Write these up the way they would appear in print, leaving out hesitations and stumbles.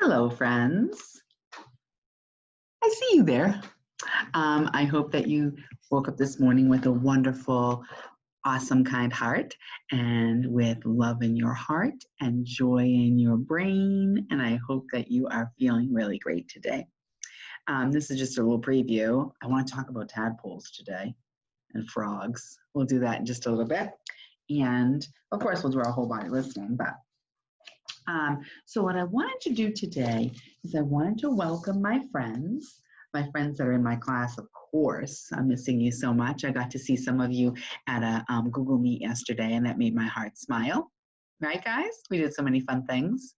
Hello, friends. I see you there. I hope that you woke up this morning with a wonderful, awesome, kind heart and with love in your heart and joy in your brain. And I hope that you are feeling really great today. This is just a little preview. I want to talk about tadpoles today and frogs. We'll do that in just a little bit. And of course, we'll do our whole body listening, but so what I wanted to do today is I wanted to welcome my friends that are in my class, of course. I'm missing you so much. I got to see some of you at a Google Meet yesterday, and that made my heart smile. Right, guys? We did so many fun things.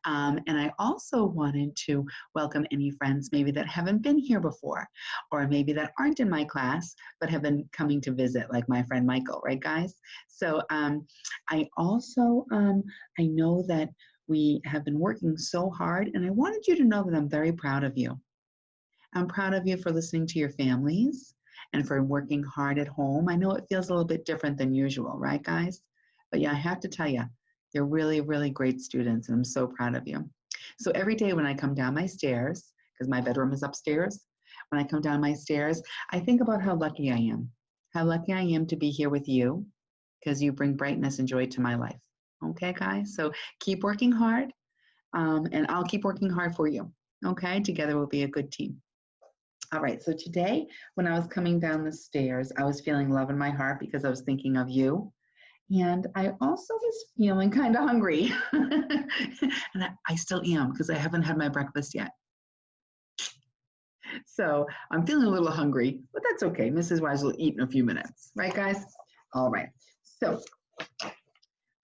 And I also wanted to welcome any friends maybe that haven't been here before, or maybe that aren't in my class, but have been coming to visit, like my friend Michael, right, guys? So I also, I know that we have been working so hard, and I wanted you to know that I'm very proud of you. I'm proud of you for listening to your families and for working hard at home. I know it feels a little bit different than usual, right, guys? But yeah, I have to tell you, you're really, really great students, and I'm so proud of you. So every day when I come down my stairs, because my bedroom is upstairs, when I come down my stairs, I think about how lucky I am to be here with you, because you bring brightness and joy to my life. Okay, guys? So keep working hard, and I'll keep working hard for you. Okay? Together we'll be a good team. All right, so today when I was coming down the stairs, I was feeling love in my heart because I was thinking of you. And I also was feeling kind of hungry. And I still am because I haven't had my breakfast yet. So I'm feeling a little hungry, but that's okay. Mrs. Wise will eat in a few minutes. Right, guys? All right. So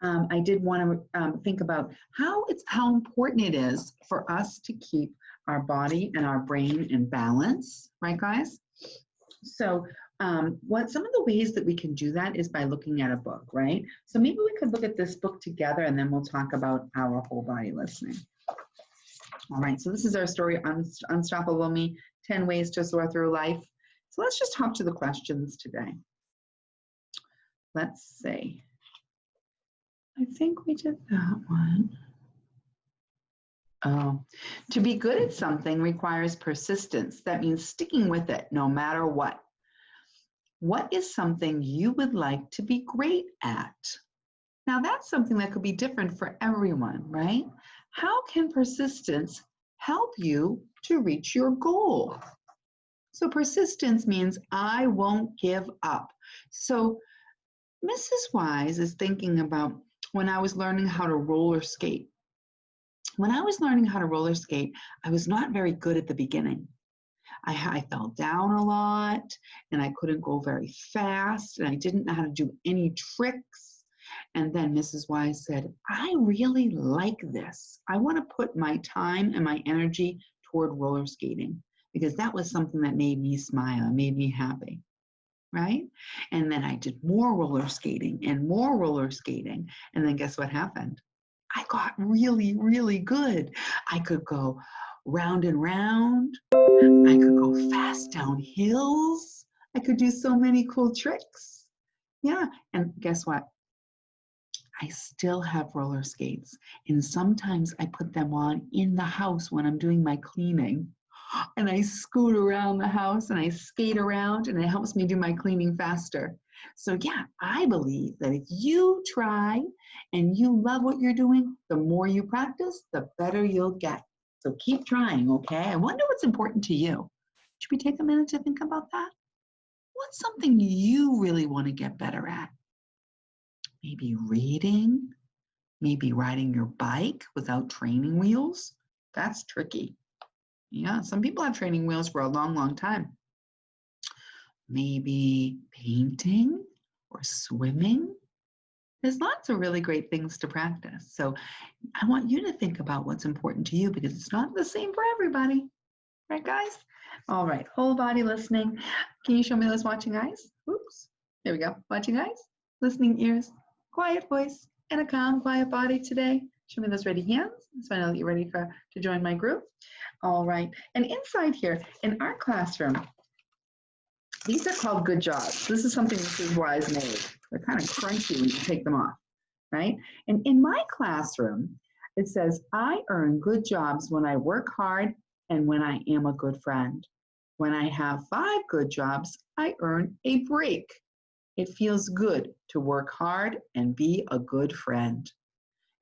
I did want to think about how important it is for us to keep our body and our brain in balance, right, guys? So what some of the ways that we can do that is by looking at a book, right? So maybe we could look at this book together, and then we'll talk about our whole body listening. All right, so this is our story, Unstoppable Me, 10 Ways to Soar Through Life. So let's just hop to the questions today. Let's see. I think we did that one. Oh, to be good at something requires persistence. That means sticking with it no matter what. What is something you would like to be great at? Now that's something that could be different for everyone, right? How can persistence help you to reach your goal? So persistence means I won't give up. So Mrs. Wise is thinking about when I was learning how to roller skate. When I was learning how to roller skate, I was not very good at the beginning. I fell down a lot, and I couldn't go very fast, and I didn't know how to do any tricks. And then Mrs. Wise said, I really like this. I want to put my time and my energy toward roller skating because that was something that made me smile and made me happy. Right? And then I did more roller skating and more roller skating. And then guess what happened? I got really, really good. I could go round and round. I could go fast down hills. I could do so many cool tricks. Yeah, and guess what? I still have roller skates. And sometimes I put them on in the house when I'm doing my cleaning. And I scoot around the house and I skate around, and it helps me do my cleaning faster. So yeah, I believe that if you try and you love what you're doing, the more you practice, the better you'll get. So keep trying, okay? I wonder what's important to you. Should we take a minute to think about that? What's something you really want to get better at? Maybe reading, maybe riding your bike without training wheels. That's tricky. Yeah, some people have training wheels for a long, long time. Maybe painting or swimming. There's lots of really great things to practice. So I want you to think about what's important to you because it's not the same for everybody. Right, guys? All right, whole body listening. Can you show me those watching eyes? Oops, there we go. Watching eyes, listening ears, quiet voice, and a calm, quiet body today. Show me those ready hands so I know that you're ready to join my group. All right, and inside here in our classroom, these are called good jobs. This is something Mrs. Wise made. They're kind of crunchy when you take them off, right? And in my classroom, It says, I earn good jobs when I work hard and when I am a good friend. When I have 5 good jobs, I earn a break. It feels good to work hard and be a good friend.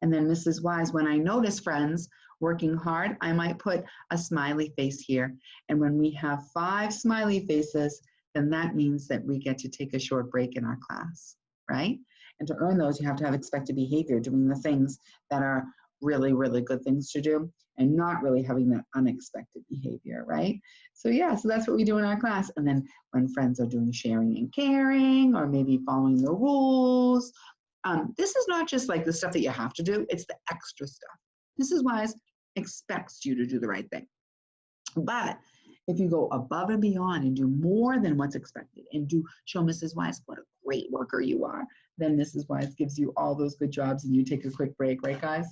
And then Mrs. Wise, when I notice friends working hard, I might put a smiley face here. And when we have 5 smiley faces, then that means that we get to take a short break in our class, right? And to earn those, you have to have expected behavior, doing the things that are really, really good things to do and not really having that unexpected behavior, right? So yeah, so that's what we do in our class. And then when friends are doing sharing and caring, or maybe following the rules, this is not just like the stuff that you have to do, it's the extra stuff. Mrs. Wise expects you to do the right thing. But if you go above and beyond and do more than what's expected and do show Mrs. Wise what a great worker you are, then Mrs. Wise gives you all those good jobs and you take a quick break, right guys?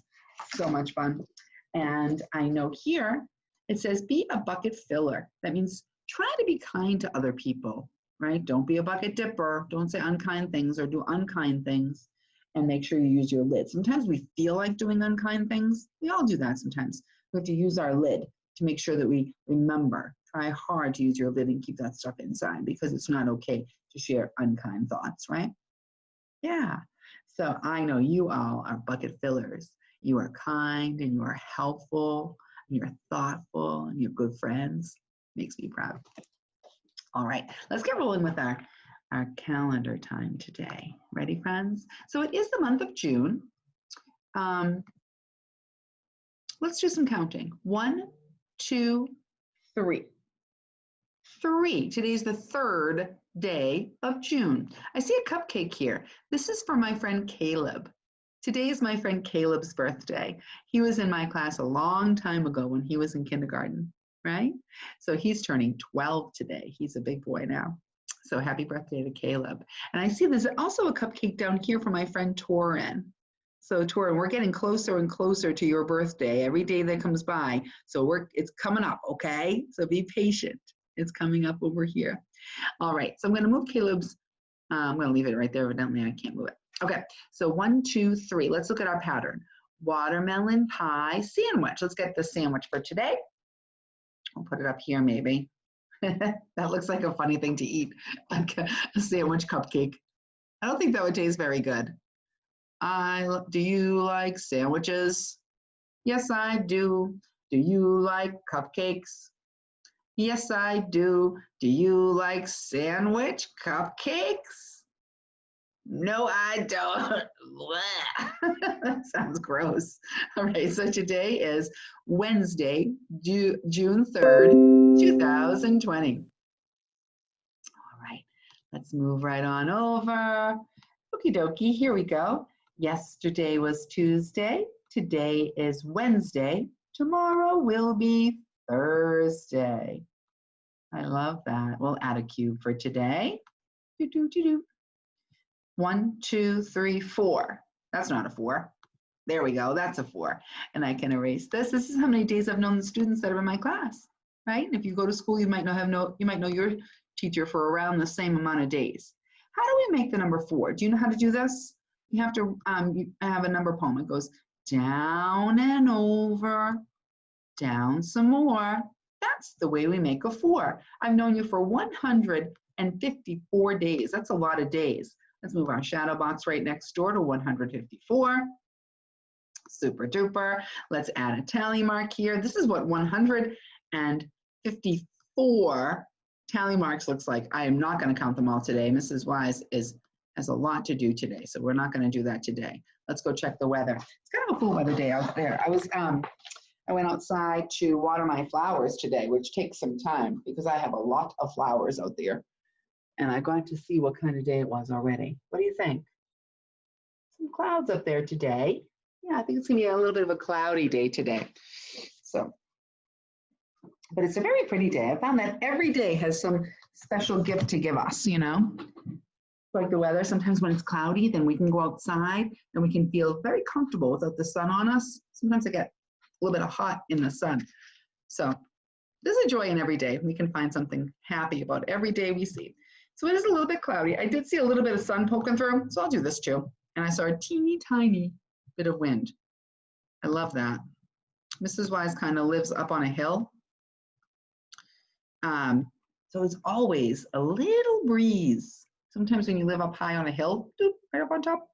So much fun. And I know here it says be a bucket filler. That means try to be kind to other people, right? Don't be a bucket dipper. Don't say unkind things or do unkind things. And make sure you use your lid. Sometimes we feel like doing unkind things. We all do that sometimes. We have to use our lid to make sure that we remember. Try hard to use your lid and keep that stuff inside because it's not okay to share unkind thoughts, right? Yeah. So I know you all are bucket fillers. You are kind and you are helpful and you're thoughtful and you're good friends. Makes me proud. All right, let's get rolling with our calendar time today. Ready, friends? So it is the month of June. Let's do some counting. 1, 2, 3. 3. Today's the 3rd day of June. I see a cupcake here. This is for my friend Caleb. Today is my friend Caleb's birthday. He was in my class a long time ago when he was in kindergarten, right? So he's turning 12 today. He's a big boy now. So happy birthday to Caleb. And I see there's also a cupcake down here for my friend Torin. So Torin, we're getting closer and closer to your birthday every day that comes by. So it's coming up, okay? So be patient. It's coming up over here. All right, so I'm gonna move Caleb's, I'm gonna leave it right there, evidently I can't move it. Okay, so 1, 2, 3, let's look at our pattern. Watermelon pie sandwich. Let's get the sandwich for today. I'll put it up here maybe. That looks like a funny thing to eat, like a sandwich cupcake. I don't think that would taste very good. Do you like sandwiches? Yes, I do. Do you like cupcakes? Yes, I do. Do you like sandwich cupcakes? No, I don't. That sounds gross. All right, so today is Wednesday, June 3rd, 2020. All right, let's move right on over. Okie dokie, here we go. Yesterday was Tuesday. Today is Wednesday. Tomorrow will be Thursday. I love that. We'll add a cube for today. 1, 2, 3, 4. That's not a 4. There we go. That's a 4. And I can erase this. This is how many days I've known the students that are in my class, right? And if you go to school, you might know your teacher for around the same amount of days. How do we make the number 4? Do you know how to do this? You have to. I have a number poem. It goes down and over, down some more. That's the way we make a 4. I've known you for 154 days. That's a lot of days. Let's move our shadow box right next door to 154. Super duper. Let's add a tally mark here. This is what 154 tally marks looks like. I am not going to count them all today. Mrs. Wise has a lot to do today, so we're not going to do that today. Let's go check the weather. It's kind of a cool weather day out there. I went outside to water my flowers today, which takes some time because I have a lot of flowers out there. And I got to see what kind of day it was already. What do you think? Some clouds up there today. Yeah, I think it's gonna be a little bit of a cloudy day today. So, but it's a very pretty day. I found that every day has some special gift to give us, you know? Like the weather, sometimes when it's cloudy, then we can go outside and we can feel very comfortable without the sun on us. Sometimes I get a little bit of hot in the sun. So there's a joy in every day. We can find something happy about every day we see. So it is a little bit cloudy. I did see a little bit of sun poking through, so I'll do this too. And I saw a teeny tiny bit of wind. I love that. Mrs. Wise kind of lives up on a hill. So it's always a little breeze. Sometimes when you live up high on a hill, right up on top,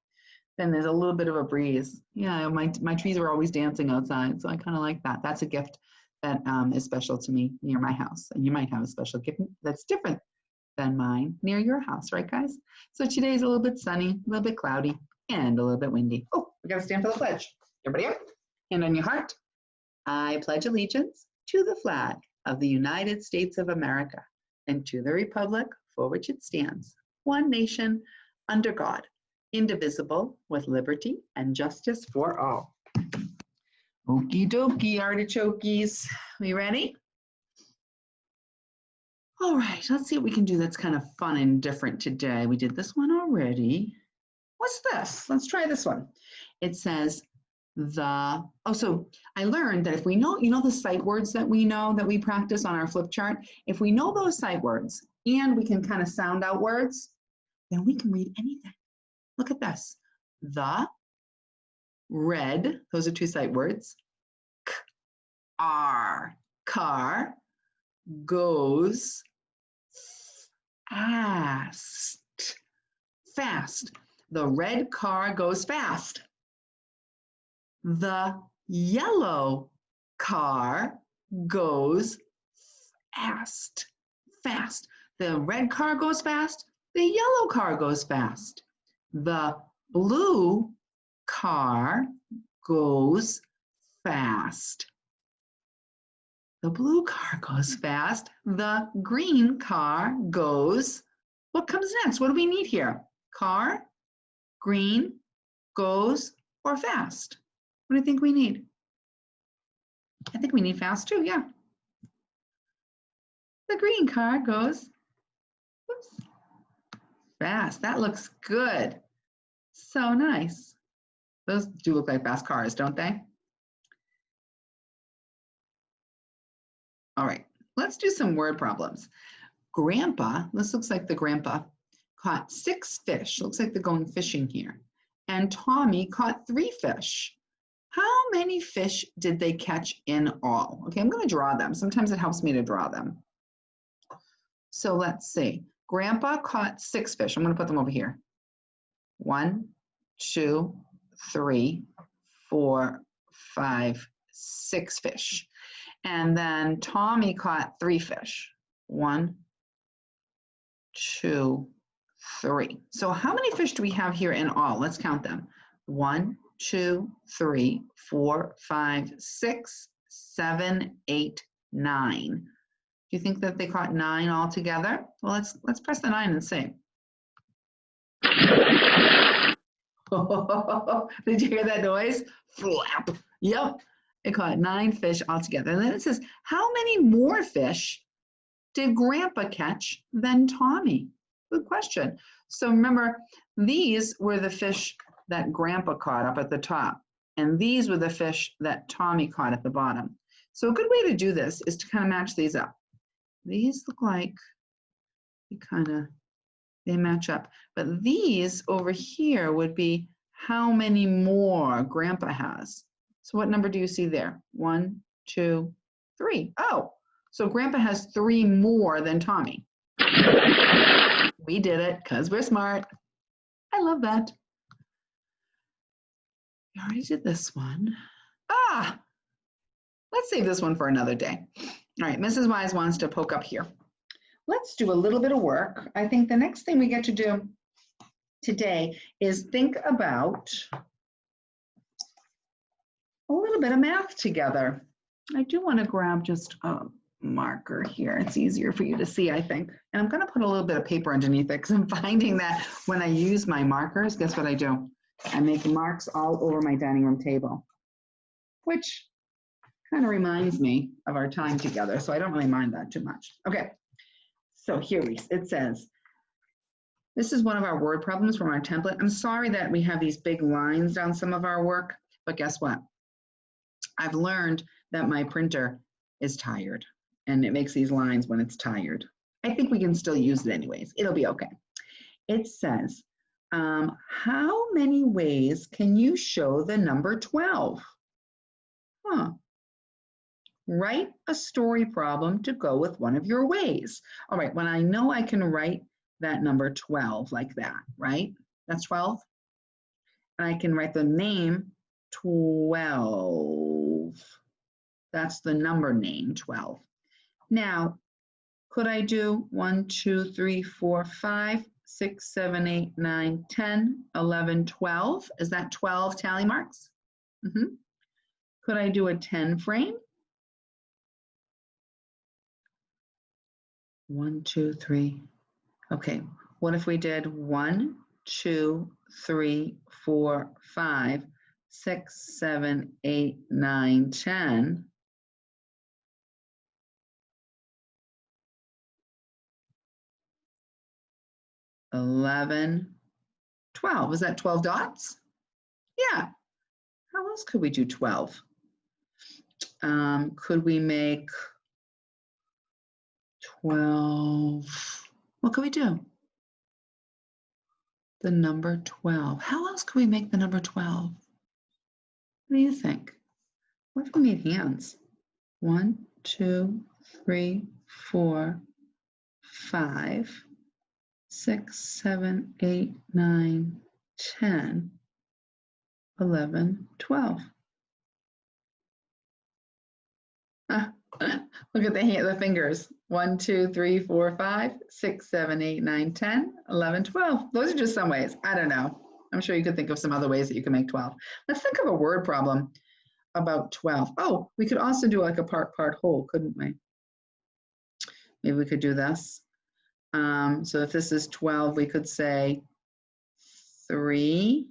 then there's a little bit of a breeze. Yeah, my trees are always dancing outside, so I kind of like that. That's a gift that is special to me near my house. And you might have a special gift that's different than mine near your house, right, guys? So today's a little bit sunny, a little bit cloudy, and a little bit windy. Oh, we got to stand for the pledge. Everybody up, hand on your heart. I pledge allegiance to the flag of the United States of America and to the republic for which it stands, one nation, under God, indivisible, with liberty and justice for all. Okie dokie, artichokes. We ready? All right, let's see what we can do that's kind of fun and different today. We did this one already. What's this? Let's try this one. It says so I learned that if we know, the sight words that we know that we practice on our flip chart, if we know those sight words and we can kind of sound out words, then we can read anything. Look at this. The, red, those are two sight words. Car, goes, fast. The red car goes fast. The yellow car goes fast. The red car goes fast. The yellow car goes fast. The blue car goes fast. The blue car goes fast. The green car goes. What comes next? What do we need here? Car, green, goes, or fast? What do you think we need? I think we need fast too, yeah. The green car goes fast. That looks good. So nice. Those do look like fast cars, don't they? All right, let's do some word problems. Grandpa, this looks like the grandpa, caught 6 fish. Looks like they're going fishing here. And Tommy caught 3 fish. How many fish did they catch in all? Okay, I'm going to draw them. Sometimes it helps me to draw them. So let's see. Grandpa caught 6 fish. I'm going to put them over here. 1, 2, 3, 4, 5, 6 fish. And then Tommy caught 3 fish. 1, 2, 3. So how many fish do we have here in all? Let's count them. 1, 2, 3, 4, 5, 6, 7, 8, 9. Do you think that they caught 9 altogether? Well, let's press the 9 and see. Did you hear that noise? Flap. Yep, it caught 9 fish altogether. And then it says, how many more fish did Grandpa catch than Tommy? Good question. So remember, these were the fish that Grandpa caught up at the top, and these were the fish that Tommy caught at the bottom. So a good way to do this is to kind of match these up. These look like they match up, but these over here would be how many more Grandpa has. So what number do you see there? 1, 2, 3. Oh, so Grandpa has 3 more than Tommy. We did it because we're smart. I love that. We already did this one. Let's save this one for another day. All right, Mrs. Wise wants to poke up here. Let's do a little bit of work. I think the next thing we get to do today is think about a little bit of math together. I do want to grab just a marker here. It's easier for you to see, I think. And I'm going to put a little bit of paper underneath it because I'm finding that when I use my markers, guess what I do? I make marks all over my dining room table, which kind of reminds me of our time together. So I don't really mind that too much. Okay. So here it says, this is one of our word problems from our template. I'm sorry that we have these big lines down some of our work, but guess what? I've learned that my printer is tired and it makes these lines when it's tired. I think we can still use it anyways. It'll be okay. It says, how many ways can you show the number 12? Huh. Write a story problem to go with one of your ways. All right, when I know I can write that number 12 like that, right? That's 12. And I can write the name 12. That's the number name 12. Now, could I do 1, 2, 3, 4, 5, 6, 7, 8, 9, 10, 11, 12? Is that 12 tally marks? Could I do a 10 frame? 1, 2, 3. Okay, what if we did 1, 2, 3, 4, 5, 6, 7, 8, 9, 10? 11, 12. Is that 12 dots? Yeah. How else could we do 12? Could we make 12? What could we do? The number 12. How else could we make the number 12? What do you think? What if we made hands? 1, 2, 3, 4, 5, 6, 7, 8, 9, 10, 11, 12. Look at the fingers. 1, 2, 3, 4, 5, 6, 7, 8, 9, 10, 11, 12. Those are just some ways. I don't know. I'm sure you could think of some other ways that you can make 12. Let's think of a word problem about 12. Oh, we could also do like a part whole, couldn't we? Maybe we could do this. So if this is 12, we could say 3,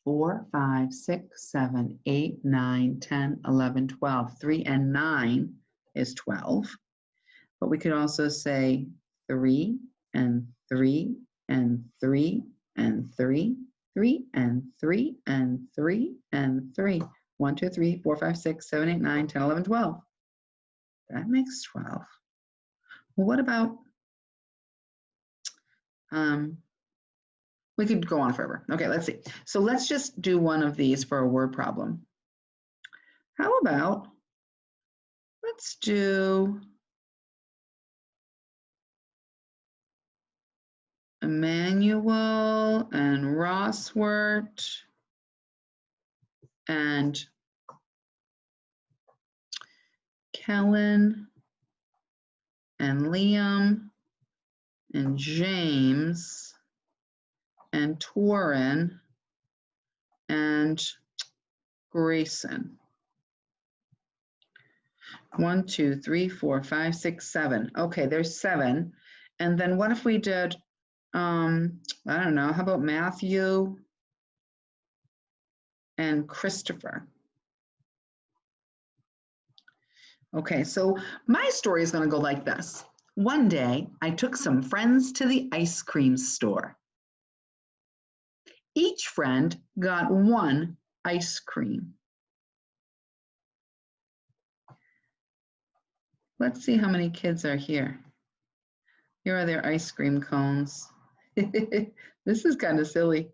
4, 5, 6, 7, 8, 9, 10, 11, 12. 3 and 9 is 12. But we could also say 3 and 3 and 3 and 3, 3 and 3 and 3 and 3. 1, 2, 3, 4, 5, 6, 7, 8, 9, 10, 11, 12. That makes 12. Well, what about, we could go on forever. Okay, let's see. So let's just do one of these for a word problem. How about, let's do Emmanuel and Rosswort and Kellen and Liam and James and Torin and Grayson. 1, 2, 3, 4, 5, 6, 7. Okay, there's 7. And then what if we did, I don't know, how about Matthew and Christopher? Okay, so my story is going to go like this. One day, I took some friends to the ice cream store. Each friend got 1 ice cream. Let's see how many kids are here. Here are their ice cream cones. This is kind of silly.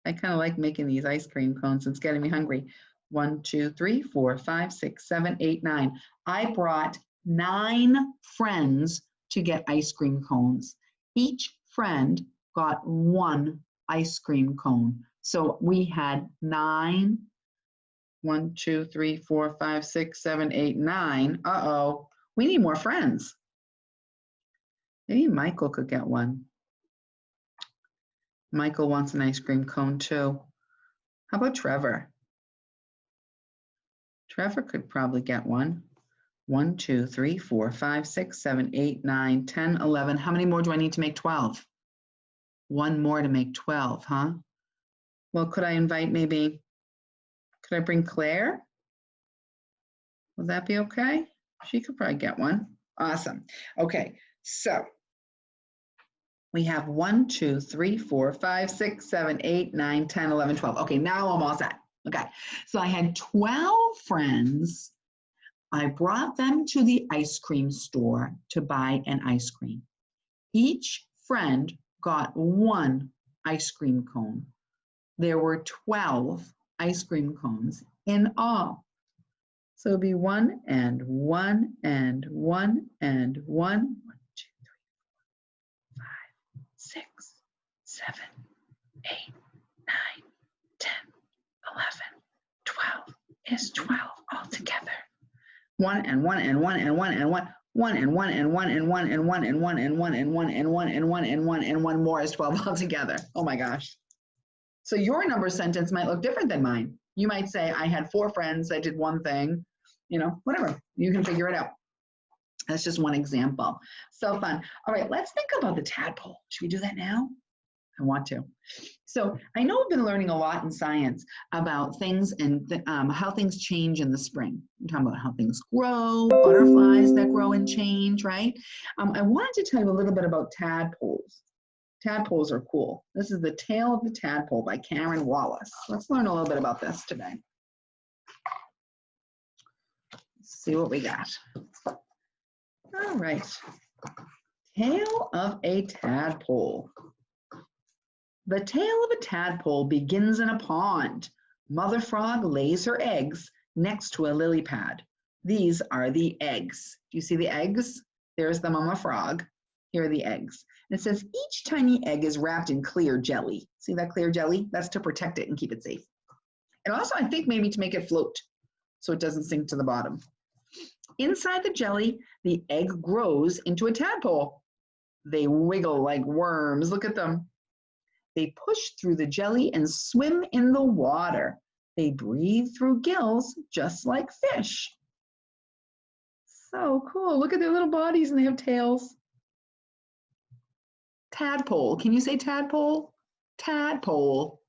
I kind of like making these ice cream cones. It's getting me hungry. 1, 2, 3, 4, 5, 6, 7, 8, 9. I brought 9 friends to get ice cream cones. Each friend got 1 ice cream cone. So we had 9. 1, 2, 3, 4, 5, 6, 7, 8, 9. Uh-oh, we need more friends. Maybe Michael could get one. Michael wants an ice cream cone too. How about Trevor? Trevor could probably get one. 1, 2, 3, 4, 5, 6, 7, 8, 9, 10, 11. How many more do I need to make 12? 1 more to make 12, huh? Well, could I invite maybe, could I bring Claire? Will that be okay? She could probably get one. Awesome. Okay, so we have 1, 2, 3, 4, 5, 6, 7, 8, 9, 10, 11, 12. Okay, now I'm all set. Okay, so I had 12 friends. I brought them to the ice cream store to buy an ice cream. Each friend got 1 ice cream cone. There were 12 ice cream cones. in all. So it'll be 1 and 1 and 1 and 1. 1, 2, 3, 5, 6, 7, 8, 9, 10, 11, 12 is 12 altogether. 1 and 1 and 1 and 1 and 1. 1 and 1 and 1 and 1 and 1 and 1 and 1 and 1 and 1 and 1 and 1 and 1 more is 12 altogether. Oh my gosh. So your number sentence might look different than mine. You might say, I had 4 friends, I did one thing, you know, whatever. You can figure it out. That's just one example. So fun. All right, let's think about the tadpole. Should we do that now? I want to. So I know we've been learning a lot in science about things and how things change in the spring. We're talking about how things grow, butterflies that grow and change, right? I wanted to tell you a little bit about tadpoles. Tadpoles are cool. This is The Tale of the Tadpole by Karen Wallace. Let's learn a little bit about this today. Let's see what we got. All right. Tale of a Tadpole. The tale of a tadpole begins in a pond. Mother frog lays her eggs next to a lily pad. These are the eggs. Do you see the eggs? There's the mama frog. Here are the eggs. And it says each tiny egg is wrapped in clear jelly. See that clear jelly? That's to protect it and keep it safe. And also, I think maybe to make it float so it doesn't sink to the bottom. Inside the jelly, the egg grows into a tadpole. They wiggle like worms. Look at them. They push through the jelly and swim in the water. They breathe through gills just like fish. So cool. Look at their little bodies and they have tails. Tadpole. Can you say tadpole? Tadpole.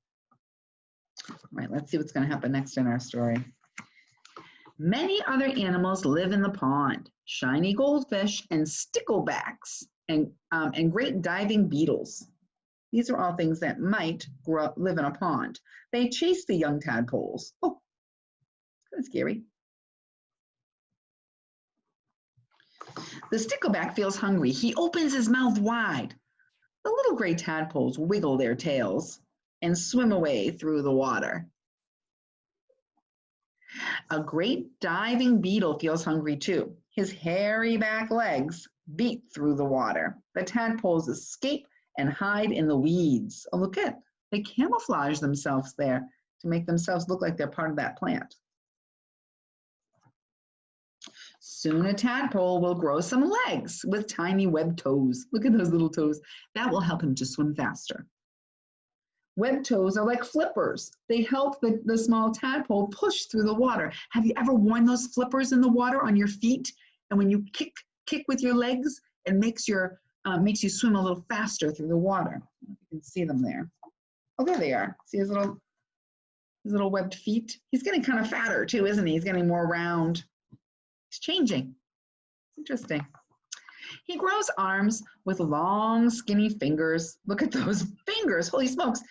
All right, let's see what's going to happen next in our story. Many other animals live in the pond. Shiny goldfish and sticklebacks and great diving beetles. These are all things that might live in a pond. They chase the young tadpoles. Oh, that's scary. The stickleback feels hungry. He opens his mouth wide. The little gray tadpoles wiggle their tails and swim away through the water. A great diving beetle feels hungry too. His hairy back legs beat through the water. The tadpoles escape and hide in the weeds. Oh, look at, they camouflage themselves there to make themselves look like they're part of that plant. Soon a tadpole will grow some legs with tiny webbed toes. Look at those little toes. That will help him to swim faster. Webbed toes are like flippers. They help the small tadpole push through the water. Have you ever worn those flippers in the water on your feet? And when you kick with your legs, it makes you swim a little faster through the water. You can see them there. Oh, there they are. See his little webbed feet? He's getting kind of fatter too, isn't he? He's getting more round. He's changing. Interesting. He grows arms with long, skinny fingers. Look at those fingers. Holy smokes.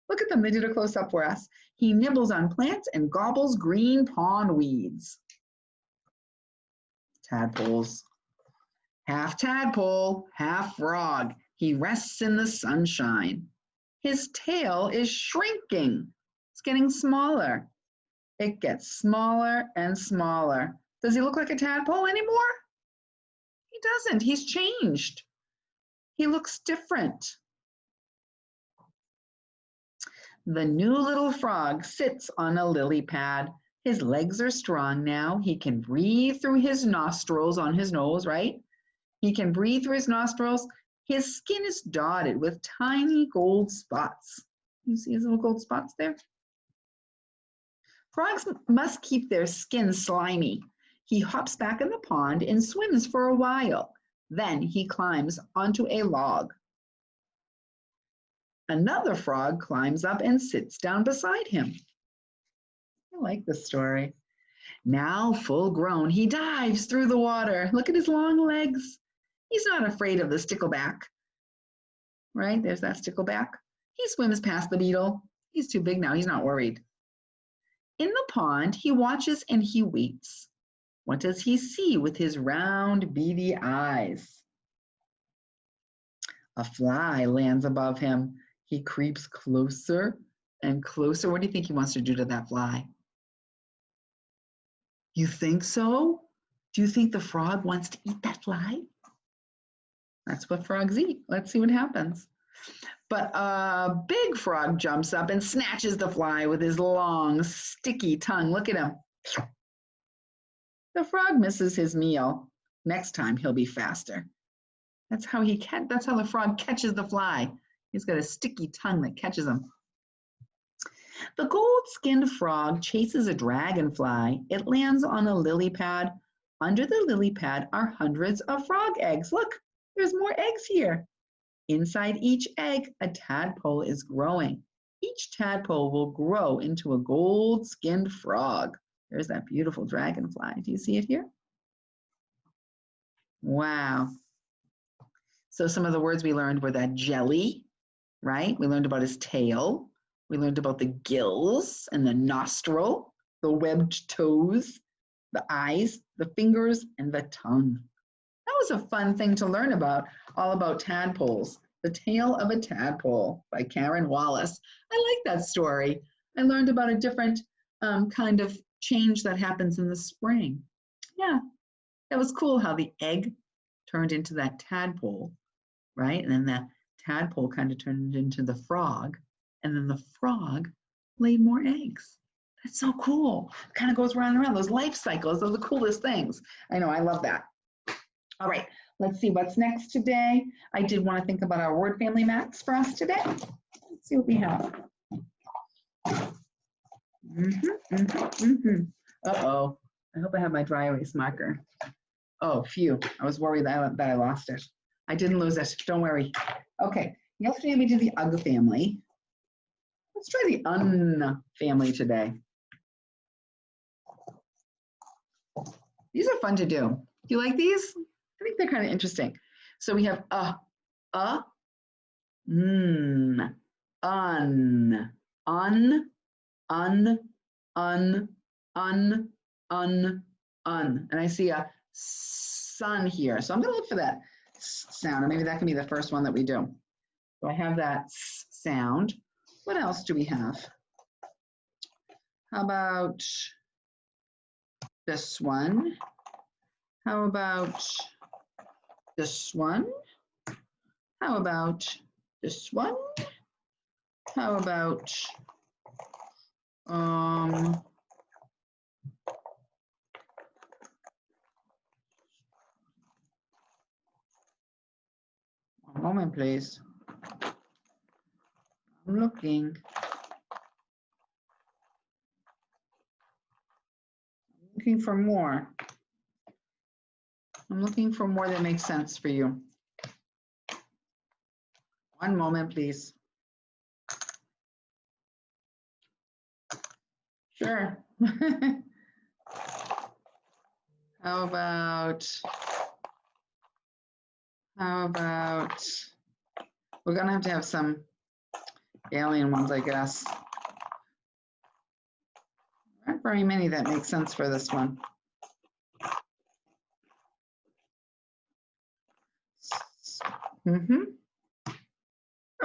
Look at them. They did a close-up for us. He nibbles on plants and gobbles green pond weeds. Tadpoles. Half tadpole, half frog. He rests in the sunshine. His tail is shrinking. It's getting smaller. It gets smaller and smaller. Does he look like a tadpole anymore? He doesn't. He's changed. He looks different. The new little frog sits on a lily pad. His legs are strong now. He can breathe through his nostrils on his nose, right? He can breathe through his nostrils. His skin is dotted with tiny gold spots. You see his little gold spots there? Frogs must keep their skin slimy. He hops back in the pond and swims for a while. Then he climbs onto a log. Another frog climbs up and sits down beside him. I like this story. Now full grown, he dives through the water. Look at his long legs. He's not afraid of the stickleback. Right, there's that stickleback. He swims past the beetle. He's too big now, he's not worried. In the pond, he watches and he waits. What does he see with his round, beady eyes? A fly lands above him. He creeps closer and closer. What do you think he wants to do to that fly? You think so? Do you think the frog wants to eat that fly? That's what frogs eat. Let's see what happens. But a big frog jumps up and snatches the fly with his long, sticky tongue. Look at him. The frog misses his meal. Next time he'll be faster. That's how the frog catches the fly. He's got a sticky tongue that catches him. The gold-skinned frog chases a dragonfly. It lands on a lily pad. Under the lily pad are hundreds of frog eggs. Look, there's more eggs here. Inside each egg, a tadpole is growing. Each tadpole will grow into a gold-skinned frog. There's that beautiful dragonfly. Do you see it here? Wow. So some of the words we learned were that jelly, right? We learned about his tail. We learned about the gills and the nostril, the webbed toes, the eyes, the fingers, and the tongue. That was a fun thing to learn about, all about tadpoles. The Tale of a Tadpole by Karen Wallace. I like that story. I learned about a different kind of change that happens in the spring. Yeah, that was cool how the egg turned into that tadpole, right? And then the tadpole kind of turned into the frog, and then the frog laid more eggs. That's so cool. It kind of goes round and around. Those life cycles are the coolest things. I know, I love that. All right, let's see what's next today. I did want to think about our word family max for us today. Let's see what we have. Uh-oh, I hope I have my dry erase marker. Oh, phew, I was worried that I lost it. I didn't lose it, don't worry. Okay, yesterday we did the UG family. Let's try the UN family today. These are fun to do. Do you like these? I think they're kind of interesting. So we have un, un, and I see a sun here. So I'm going to look for that sound, and maybe that can be the first one that we do. So I have that sound. What else do we have? How about this one? How about this one? How about this one? How about one moment, please. I'm looking. I'm looking for more. I'm looking for more that makes sense for you. One moment, please. Sure. How about, we're gonna have some alien ones, I guess. There aren't very many that make sense for this one.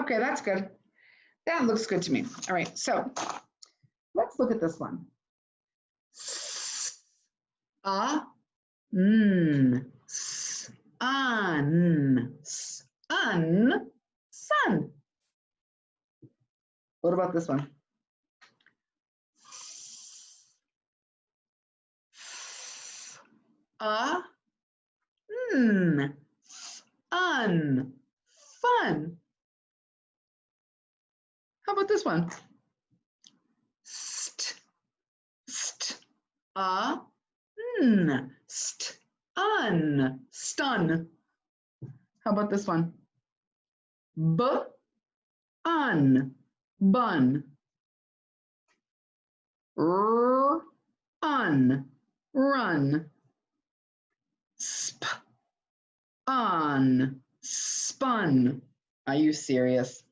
Okay, that's good. That looks good to me. All right, so let's look at this one. Sun. What about this one? Fun. How about this one? Stun. How about this one? Bun. Run. Spun. Are you serious?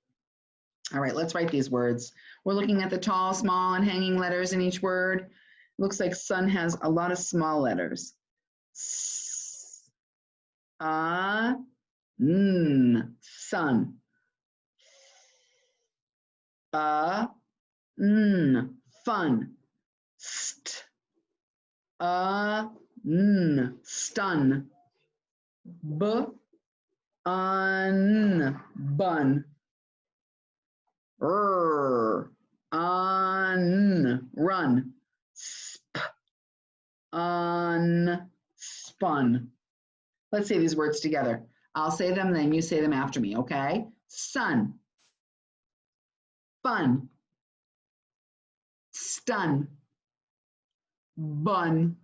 All right, let's write these words. We're looking at the tall, small, and hanging letters in each word. Looks like sun has a lot of small letters. Sun. Fun. stun. Bun. Run. Spun. Let's say these words together. I'll say them, then you say them after me, okay? Sun. Fun. Stun. Bun.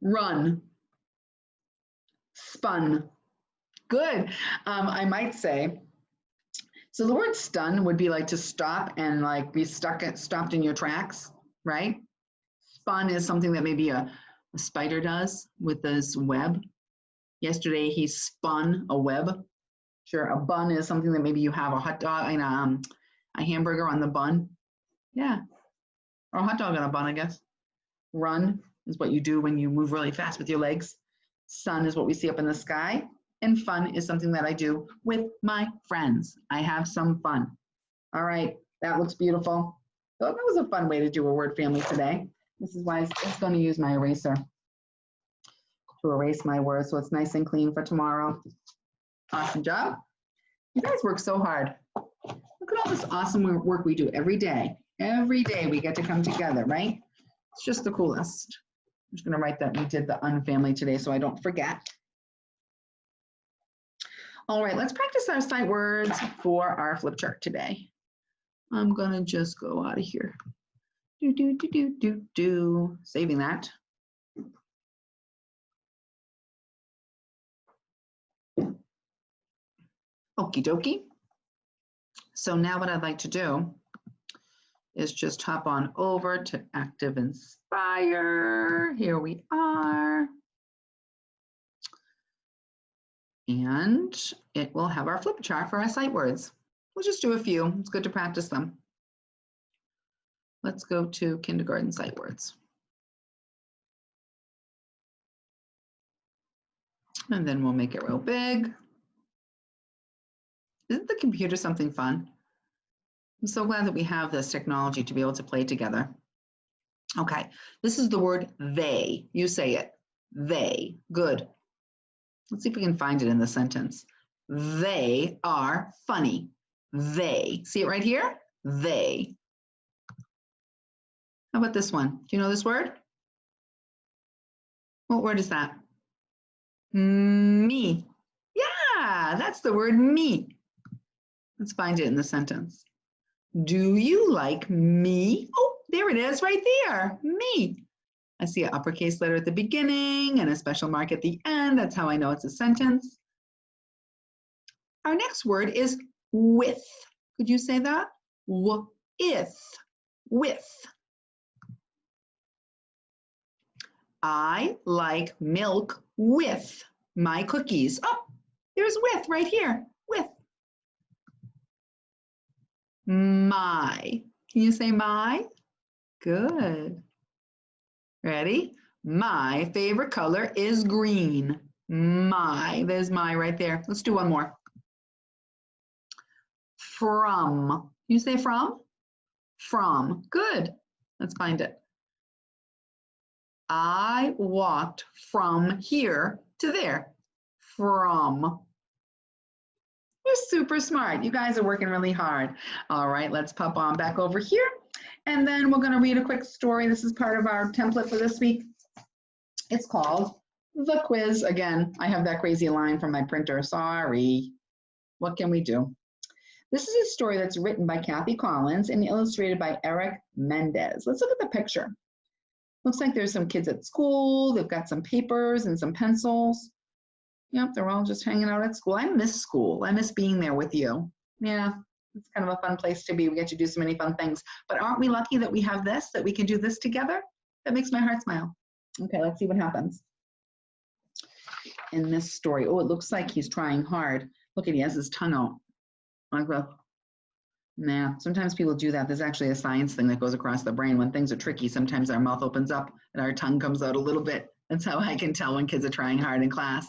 Run. Spun. Good. I might say, so the word stun would be like to stop and like be stopped in your tracks, right? Spun is something that maybe a spider does with this web. Yesterday he spun a web. Sure, a bun is something that maybe you have a hot dog and a hamburger on the bun. Yeah, or a hot dog on a bun, I guess. Run is what you do when you move really fast with your legs. Sun is what we see up in the sky. And fun is something that I do with my friends. I have some fun. All right, that looks beautiful. So that was a fun way to do a word family today. This is why I was going to use my eraser to erase my words so it's nice and clean for tomorrow. Awesome job. You guys work so hard. Look at all this awesome work we do every day. Every day we get to come together, right? It's just the coolest. I'm just going to write that we did the unfamily today so I don't forget. All right, let's practice our sight words for our flip chart today. I'm going to just go out of here. Saving that. Okie dokie. So now what I'd like to do is just hop on over to Active Inspire. Here we are. And it will have our flip chart for our sight words. We'll just do a few. It's good to practice them. Let's go to kindergarten sight words. And then we'll make it real big. Isn't the computer something fun? I'm so glad that we have this technology to be able to play together. Okay, this is the word they. You say it. They. Good. Let's see if we can find it in the sentence. They are funny. They. See it right here? They. How about this one? Do you know this word? What word is that? Me. Yeah, that's the word me. Let's find it in the sentence. Do you like me? Oh, there it is right there. Me. I see an uppercase letter at the beginning and a special mark at the end. That's how I know it's a sentence. Our next word is with. Could you say that? With. With. I like milk with my cookies. Oh, there's with right here. With. My. Can you say my? Good. Ready? My favorite color is green. My. There's my right there. Let's do one more. From. Can you say from? From. Good. Let's find it. I walked from here to there. From. You're super smart. You guys are working really hard. All right, let's pop on back over here. And then we're going to read a quick story. This is part of our template for this week. It's called The Quiz. Again, I have that crazy line from my printer. Sorry. What can we do? This is a story that's written by Cathy Collins and illustrated by Eric Mendez. Let's look at the picture. Looks like there's some kids at school. They've got some papers and some pencils. Yep, they're all just hanging out at school. I miss school. I miss being there with you. Yeah, it's kind of a fun place to be. We get to do so many fun things. But aren't we lucky that we have this, that we can do this together? That makes my heart smile. Okay, let's see what happens in this story. Oh, it looks like he's trying hard. Look at, he has his tongue out. Like, well, nah, sometimes people do that. There's actually a science thing that goes across the brain. When things are tricky, sometimes our mouth opens up and our tongue comes out a little bit. That's how I can tell when kids are trying hard in class.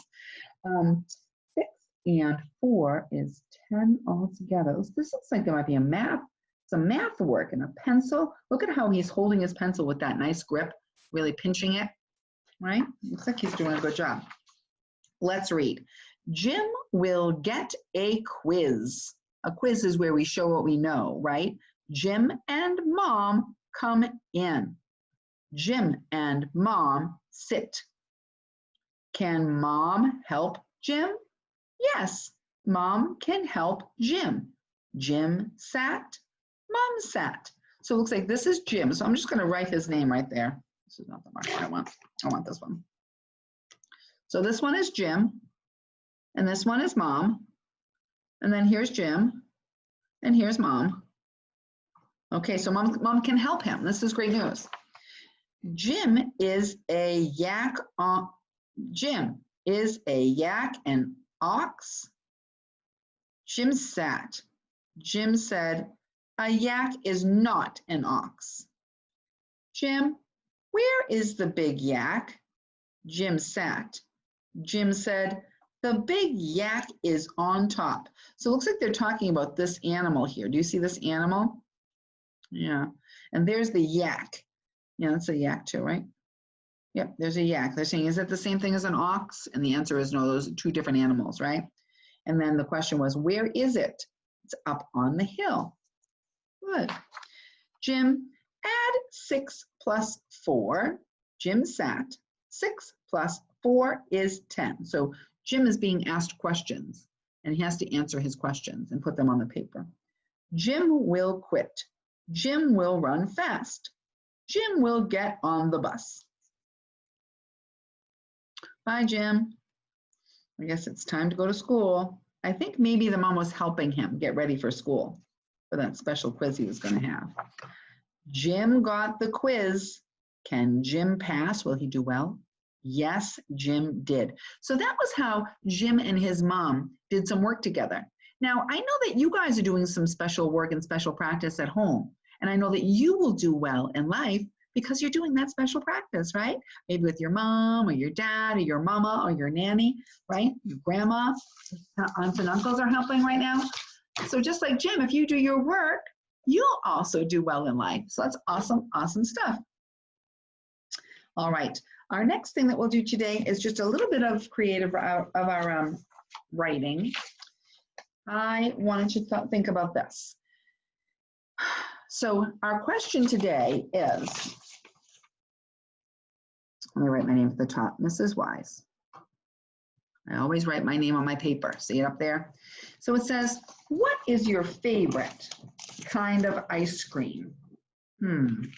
6 and 4 is 10 altogether. This looks like there might be some math work and a pencil. Look at how he's holding his pencil with that nice grip. really pinching it, right? Looks like he's doing a good job. Let's read. Jim will get a quiz. A quiz is where we show what we know, right? Jim and Mom come in. Jim and Mom sit. Can Mom help Jim? Yes, Mom can help Jim. Jim sat, Mom sat. So it looks like this is Jim. So I'm just going to write his name right there. This is not the marker I want. I want this one. So this one is Jim, and this one is Mom. And then here's Jim, and here's Mom. Okay, so Mom can help him. This is great news. Jim is a yak. Jim is a yak and ox. Jim sat. Jim said, a yak is not an ox. Jim, where is the big yak? Jim sat. Jim said, the big yak is on top. So it looks like they're talking about this animal here. Do you see this animal? Yeah. And there's the yak. Yeah, that's a yak too, right? Yep, there's a yak. They're saying, is it the same thing as an ox? And the answer is no, those are two different animals, right? And then the question was, where is it? It's up on the hill. Good. Jim, add 6 plus 4. Jim sat. 6 plus 4 is 10. So Jim is being asked questions, and he has to answer his questions and put them on the paper. Jim will quit. Jim will run fast. Jim will get on the bus. Bye, Jim. I guess it's time to go to school. I think maybe the mom was helping him get ready for school for that special quiz he was going to have. Jim got the quiz. Can Jim pass? Will he do well? Yes, Jim did. So that was how Jim and his mom did some work together. Now, I know that you guys are doing some special work and special practice at home, and I know that you will do well in life because you're doing that special practice, right? Maybe with your mom or your dad or your mama or your nanny, right? Your grandma, aunts and uncles are helping right now. So just like Jim, if you do your work, you'll also do well in life. So that's awesome, awesome stuff. All right, our next thing that we'll do today is just a little bit of creative of our writing. I wanted to think about this. So our question today is, let me write my name at the top, Mrs. Wise. I always write my name on my paper. See it up there? So it says, what is your favorite kind of ice cream? What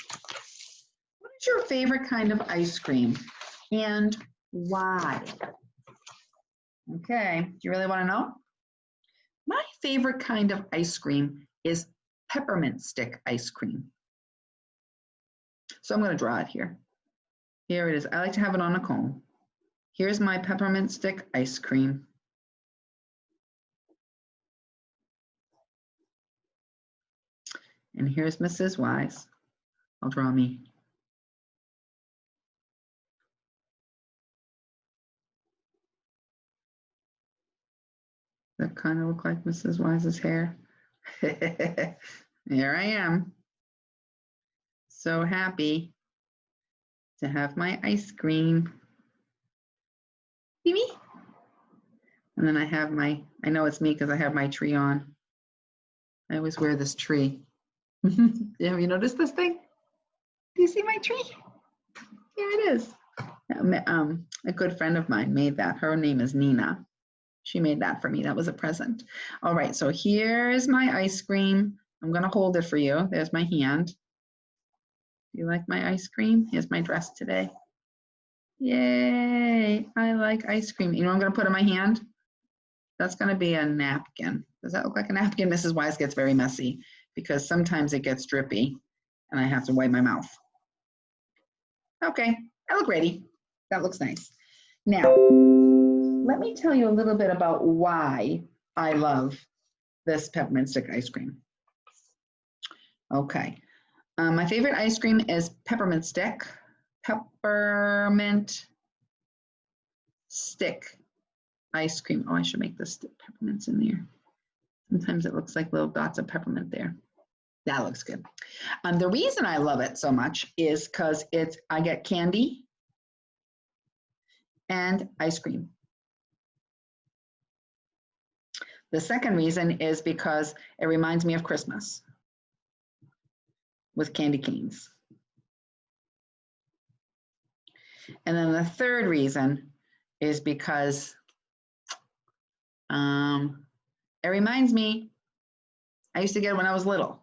is your favorite kind of ice cream and why? Okay, do you really want to know? My favorite kind of ice cream is peppermint stick ice cream. So I'm going to draw it here. Here it is. I like to have it on a cone. Here's my peppermint stick ice cream. And here's Mrs. Wise. I'll draw me. That kind of look like Mrs. Wise's hair. Here I am. So happy to have my ice cream. See me? And then I have my, I know it's me because I have my tree on. I always wear this tree. Have you noticed this thing? Do you see my tree? Here it is. A good friend of mine made that. Her name is Nina. She made that for me. That was a present. All right, so here's my ice cream. I'm going to hold it for you. There's my hand. Do you like my ice cream? Here's my dress today. Yay, I like ice cream. You know what I'm going to put in my hand? That's going to be a napkin. Does that look like a napkin? Mrs. Wise gets very messy because sometimes it gets drippy and I have to wipe my mouth. Okay, I look ready. That looks nice. Now, let me tell you a little bit about why I love this peppermint stick ice cream. Okay, my favorite ice cream is peppermint stick. Peppermint stick ice cream. Oh, I should make this peppermints in there. Sometimes it looks like little dots of peppermint there. That looks good. The reason I love it so much is because I get candy and ice cream. The second reason is because it reminds me of Christmas with candy canes. And then the third reason is because it reminds me, I used to get it when I was little.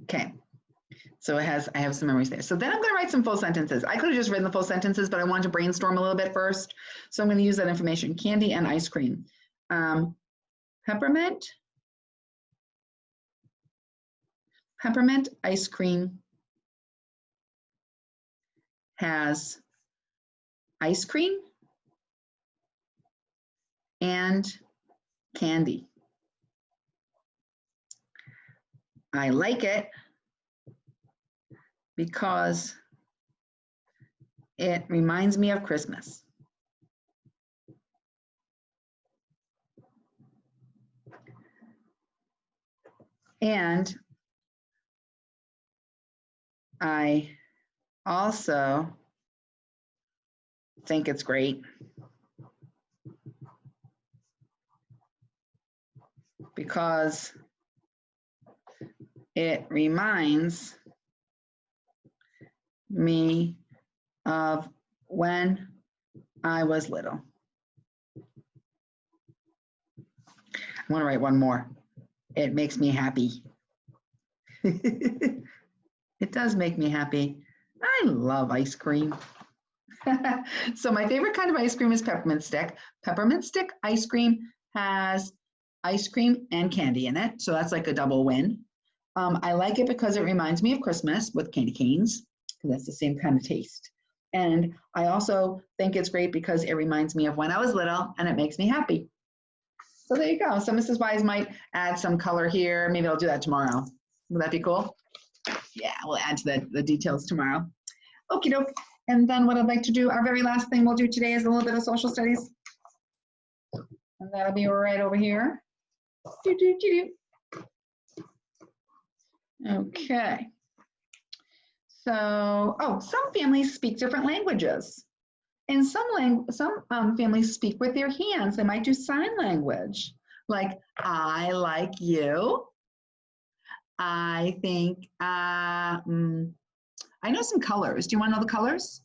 Okay, so I have some memories there. So then I'm going to write some full sentences. I could have just written the full sentences, but I wanted to brainstorm a little bit first. So I'm going to use that information. Candy and ice cream. Peppermint ice cream has ice cream and candy. I like it because it reminds me of Christmas. And I also think it's great because it reminds me of when I was little. I want to write one more. It makes me happy. It does make me happy. I love ice cream. So my favorite kind of ice cream is peppermint stick. Peppermint stick ice cream has ice cream and candy in it. So that's like a double win. I like it because it reminds me of Christmas with candy canes, because that's the same kind of taste. And I also think it's great because it reminds me of when I was little and it makes me happy. So there you go. So Mrs. Wise might add some color here. Maybe I'll do that tomorrow. Would that be cool? Yeah, we'll add to the details tomorrow. Okie doke. And then what I'd like to do, our very last thing we'll do today is a little bit of social studies. And that'll be right over here. Okay. So, some families speak different languages. And some families speak with their hands. They might do sign language, like I like you. I think, I know some colors. Do you want to know the colors?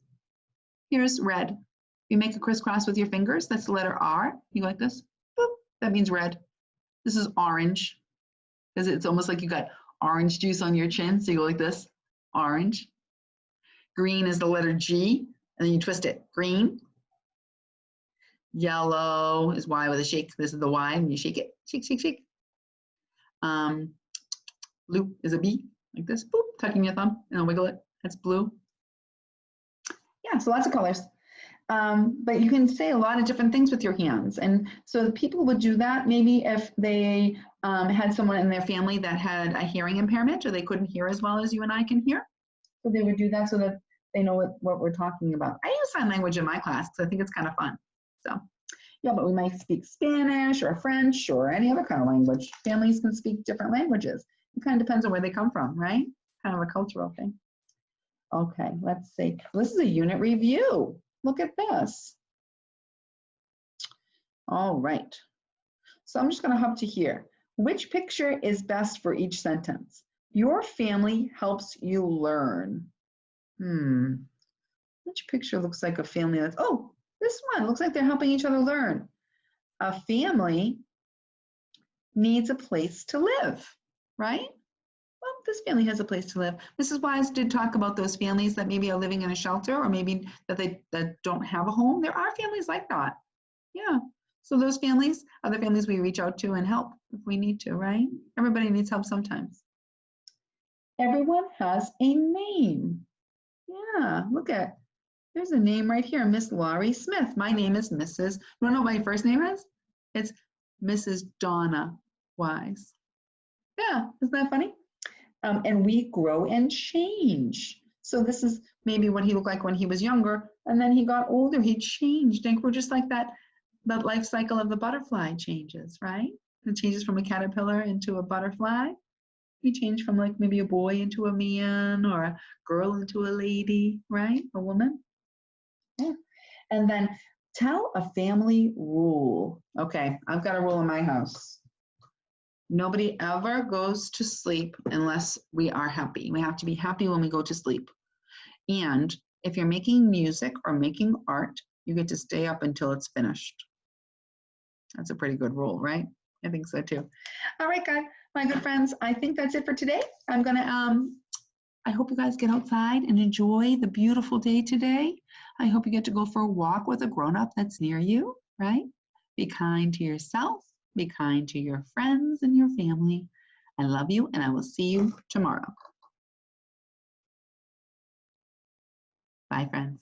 Here's red. You make a crisscross with your fingers. That's the letter R. You go like this. Boop. That means red. This is orange, because it's almost like you got orange juice on your chin. So you go like this, orange. Green is the letter G, and then you twist it, green. Yellow is Y with a shake. This is the Y, and you shake it, shake, shake, shake. Blue is a B, like this, boop, tucking your thumb, and I'll wiggle it. That's blue. Yeah, so lots of colors. But you can say a lot of different things with your hands. And so people would do that maybe if they had someone in their family that had a hearing impairment or they couldn't hear as well as you and I can hear. So they would do that so that they know what we're talking about. I use sign language in my class because I think it's kind of fun. So yeah, but we might speak Spanish or French or any other kind of language. Families can speak different languages. It kind of depends on where they come from, right? Kind of a cultural thing. Okay, let's see. This is a unit review. Look at this. All right. So I'm just going to hop to here. Which picture is best for each sentence? Your family helps you learn. Which picture looks like a family that's, oh, this one looks like they're helping each other learn. A family needs a place to live, right? Well, this family has a place to live. Mrs. Wise did talk about those families that maybe are living in a shelter or maybe that don't have a home. There are families like that. Yeah. So those families are the families we reach out to and help if we need to, right? Everybody needs help sometimes. Everyone has a name. Yeah, look at, there's a name right here, Miss Laurie Smith. My name is Mrs. You want to know what my first name is? It's Mrs. Donna Wise. Yeah, isn't that funny? And we grow and change. So this is maybe what he looked like when he was younger, and then he got older, he changed and grew just like that life cycle of the butterfly changes, right? It changes from a caterpillar into a butterfly. We change from like maybe a boy into a man or a girl into a lady, right? A woman. Yeah. And then tell a family rule. Okay, I've got a rule in my house. Nobody ever goes to sleep unless we are happy. We have to be happy when we go to sleep. And if you're making music or making art, you get to stay up until it's finished. That's a pretty good rule, right? I think so too. All right, guys, my good friends, I think that's it for today. I'm gonna, I hope you guys get outside and enjoy the beautiful day today. I hope you get to go for a walk with a grown-up that's near you, right? Be kind to yourself, be kind to your friends and your family. I love you, and I will see you tomorrow. Bye, friends.